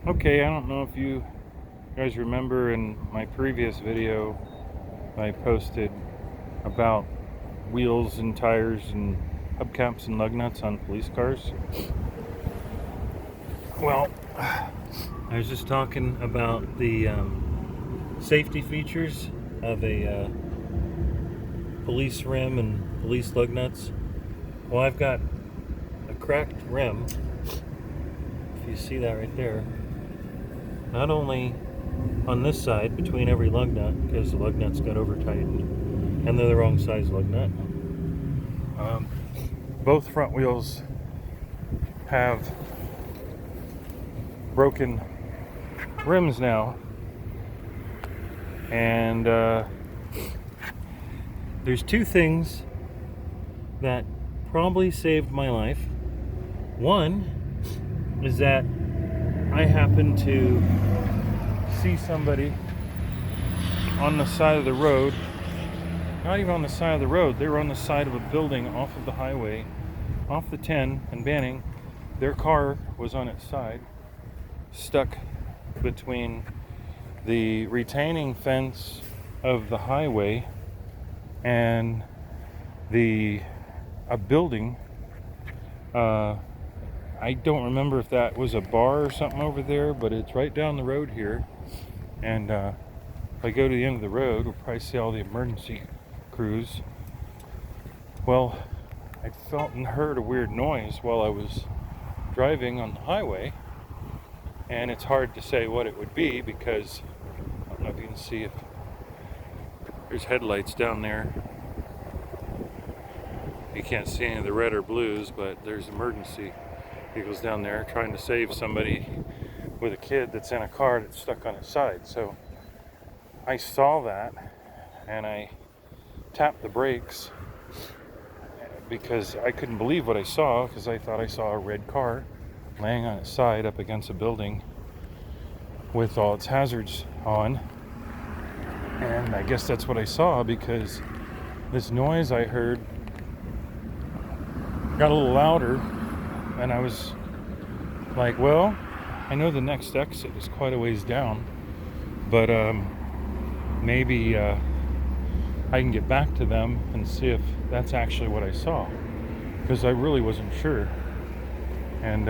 Okay, I don't know if you guys remember in my previous video I posted about wheels and tires and hubcaps and lug nuts on police cars. Well, I was just talking about the safety features of a police rim and police lug nuts. Well, I've got a cracked rim, if you see that right there, not only on this side between every lug nut, because the lug nuts got over tightened and they're the wrong size lug nut. Both front wheels have broken rims now, and there's two things that probably saved my life. One is that I happened to see somebody on the side of the road, not even on the side of the road, they were on the side of a building off of the highway, off the 10 and Banning. Their car was on its side, stuck between the retaining fence of the highway and a building. I don't remember if that was a bar or something over there, but it's right down the road here. And if I go to the end of the road, we'll probably see all the emergency crews. Well, I felt and heard a weird noise while I was driving on the highway, and it's hard to say what it would be because I don't know if you can see if there's headlights down there. You can't see any of the red or blues, but there's emergency vehicles down there trying to save somebody with a kid that's in a car that's stuck on its side. So I saw that and I tapped the brakes because I couldn't believe what I saw, because I thought I saw a red car laying on its side up against a building with all its hazards on. And I guess that's what I saw, because this noise I heard got a little louder, and I was like, well, I know the next exit is quite a ways down, but maybe I can get back to them and see if that's actually what I saw, because I really wasn't sure. And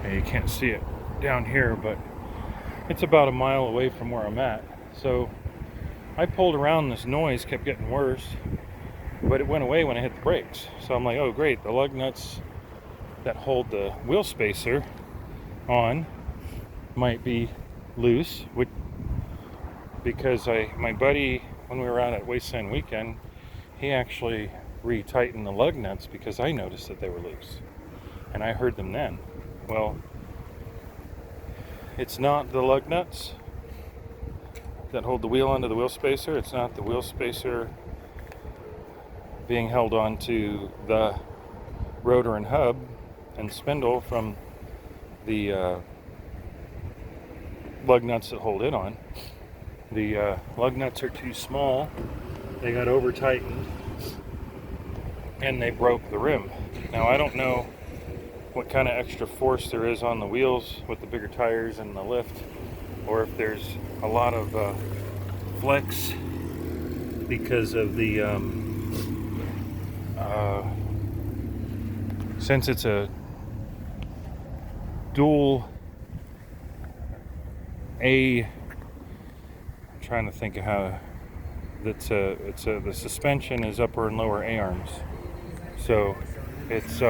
you can't see it down here, but it's about a mile away from where I'm at. So I pulled around, this noise kept getting worse, but it went away when I hit the brakes. So I'm like, oh great, the lug nuts that hold the wheel spacer on might be loose, because my buddy, when we were out at Wasteland Weekend, he actually retightened the lug nuts because I noticed that they were loose, and I heard them then. Well, it's not the lug nuts that hold the wheel onto the wheel spacer. It's not the wheel spacer being held onto the rotor and hub and spindle from the lug nuts that hold it on. The lug nuts are too small. They got over tightened and they broke the rim. Now I don't know what kind of extra force there is on the wheels with the bigger tires and the lift, or if there's a lot of flex because of the since it's a dual I'm trying to think of how the suspension is upper and lower A-arms, so it's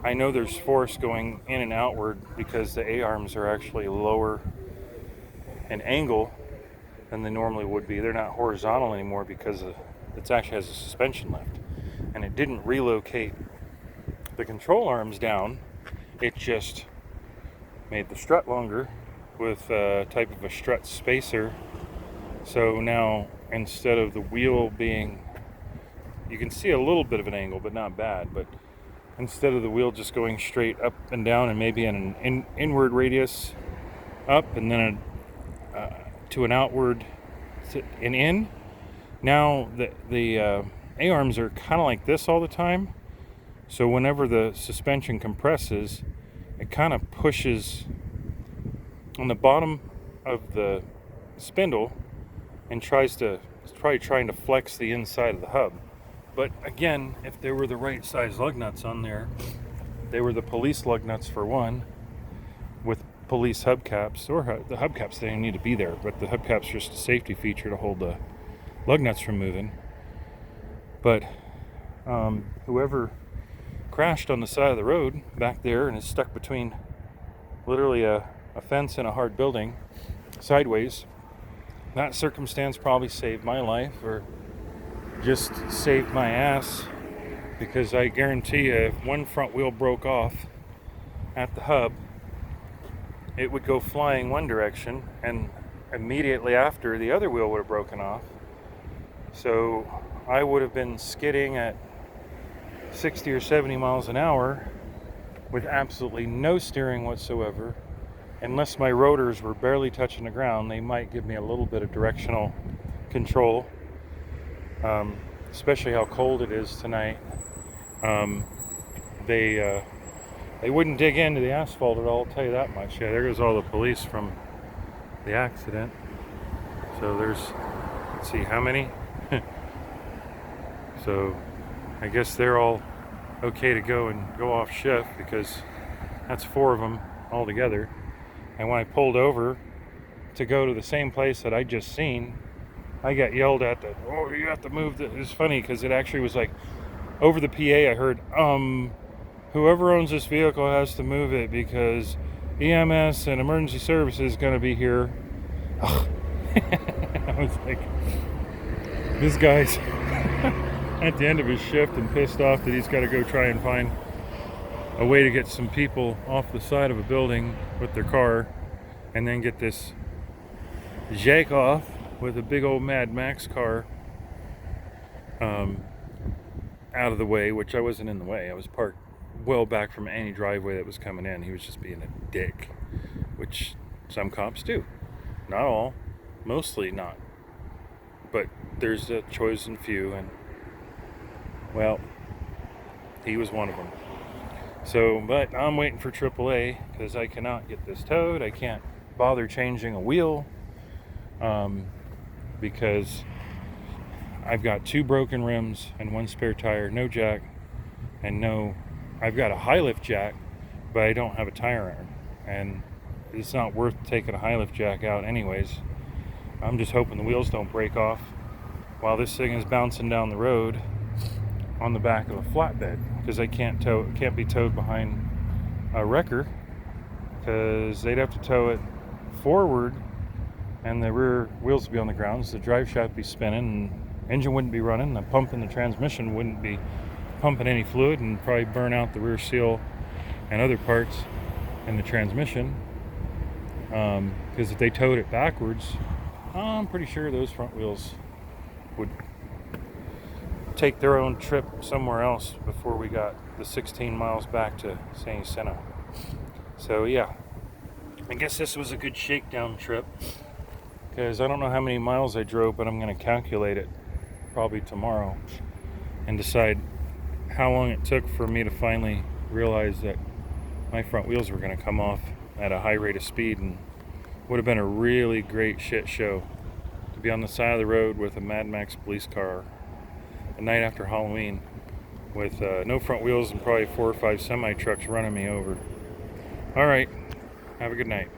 I know there's force going in and outward because the A-arms are actually lower in angle than they normally would be. They're not horizontal anymore because it actually has a suspension lift, and it didn't relocate the control arms down. It just made the strut longer with a type of a strut spacer. So now, instead of the wheel being, you can see a little bit of an angle, but not bad, but instead of the wheel just going straight up and down and maybe an inward radius up and then to an outward and in, now the A-arms are kind of like this all the time. So whenever the suspension compresses, it kind of pushes on the bottom of the spindle and it's probably trying to flex the inside of the hub. But again, if there were the right size lug nuts on there, they were the police lug nuts for one, with police hubcaps, or the hubcaps didn't need to be there, but the hubcaps just a safety feature to hold the lug nuts from moving. But whoever crashed on the side of the road back there and is stuck between literally a fence and a hard building sideways, that circumstance probably saved my life, or just saved my ass, because I guarantee you, if one front wheel broke off at the hub, it would go flying one direction, and immediately after, the other wheel would have broken off. So I would have been skidding at 60 or 70 miles an hour with absolutely no steering whatsoever. Unless my rotors were barely touching the ground, they might give me a little bit of directional control. Especially how cold it is tonight. They wouldn't dig into the asphalt at all, I'll tell you that much. Yeah, there goes all the police from the accident. So there's, let's see, how many? So I guess they're all okay to go off shift, because that's 4 of them all together. And when I pulled over to go to the same place that I just seen, I got yelled at that, oh, you have to move. It was funny because it actually was like, over the PA I heard, whoever owns this vehicle has to move it because EMS and emergency services is going to be here. I was like, this guy's at the end of his shift and pissed off that he's got to go try and find a way to get some people off the side of a building with their car, and then get this jake off with a big old Mad Max car out of the way, which I wasn't in the way. I was parked well back from any driveway that was coming in. He was just being a dick, which some cops do. Not all, mostly not. But there's a chosen few, and well, he was one of them. So, but I'm waiting for AAA because I cannot get this towed. I can't bother changing a wheel because I've got 2 broken rims and 1 spare tire, no jack, and I've got a high lift jack, but I don't have a tire iron, and it's not worth taking a high lift jack out anyways. I'm just hoping the wheels don't break off while this thing is bouncing down the road on the back of a flatbed, because I can't be towed behind a wrecker, because they'd have to tow it forward and the rear wheels would be on the ground, so the drive shaft would be spinning and engine wouldn't be running, the pump in the transmission wouldn't be pumping any fluid, and probably burn out the rear seal and other parts in the transmission, because if they towed it backwards, I'm pretty sure those front wheels would take their own trip somewhere else before we got the 16 miles back to St. Jacinto. So yeah, I guess this was a good shakedown trip, because I don't know how many miles I drove, but I'm going to calculate it probably tomorrow and decide how long it took for me to finally realize that my front wheels were going to come off at a high rate of speed, and would have been a really great shit show to be on the side of the road with a Mad Max police car the night after Halloween with no front wheels and probably 4 or 5 semi trucks running me over. All right, have a good night.